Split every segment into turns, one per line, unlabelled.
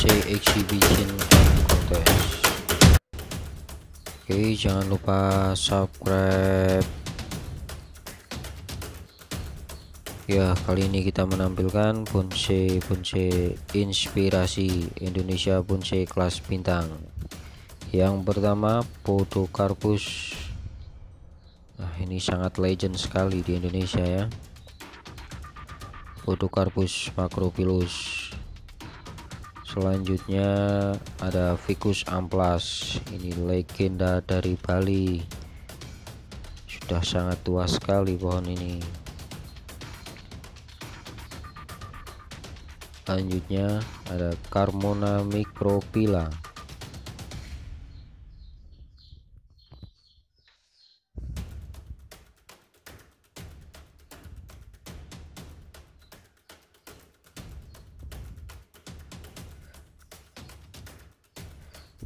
Bonsai Exhibition and Contest. Oke, jangan lupa subscribe. Ya, kali ini kita menampilkan bonsai inspirasi Indonesia bonsai kelas bintang. Yang pertama, Podocarpus. Nah, ini sangat legend sekali di Indonesia ya. Podocarpus macrophyllus. Selanjutnya ada Ficus amplas. Ini legenda dari Bali. Sudah sangat tua sekali pohon ini. Selanjutnya ada Carmona microphylla.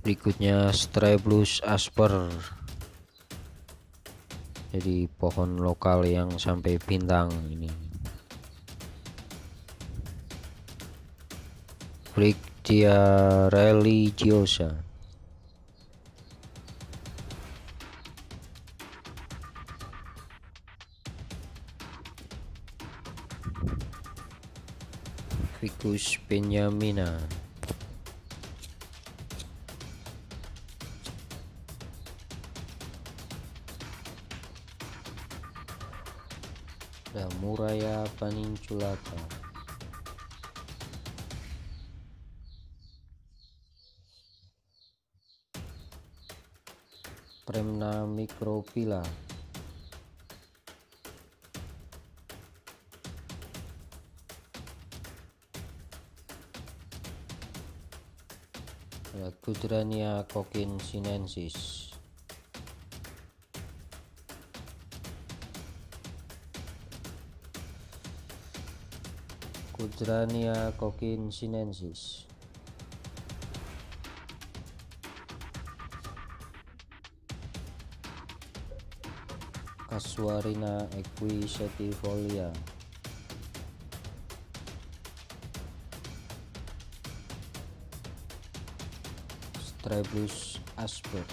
Berikutnya Strabulus asper. Jadi pohon lokal yang sampai bintang ini. Brictia religiosa. Ficus benjamina. Dan Mulai paninculata. Premna microphylla. Ada Cudrania coquinsinensis. Cudrania coquinsinensis. Casuarina equisetifolia. Strabulus asper.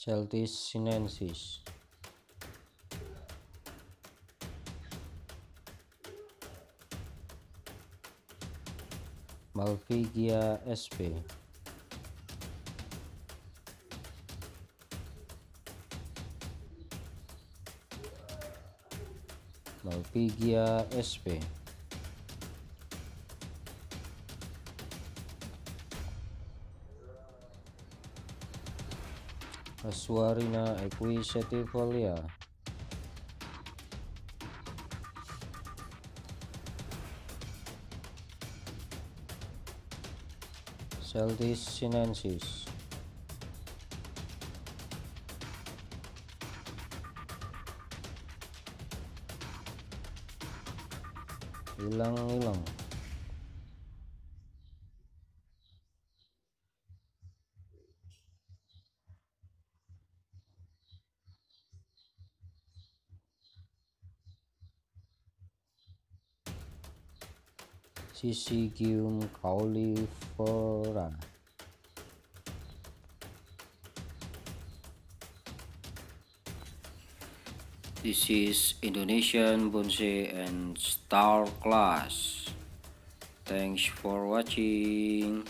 Celtis sinensis. Malpighia sp. Malpighia sp. Casuarina equisetifolia. Celtis sinensis. Hilang-hilang. Syzygium caulifera. This is Indonesian Bonsai and Star class. Thanks for watching.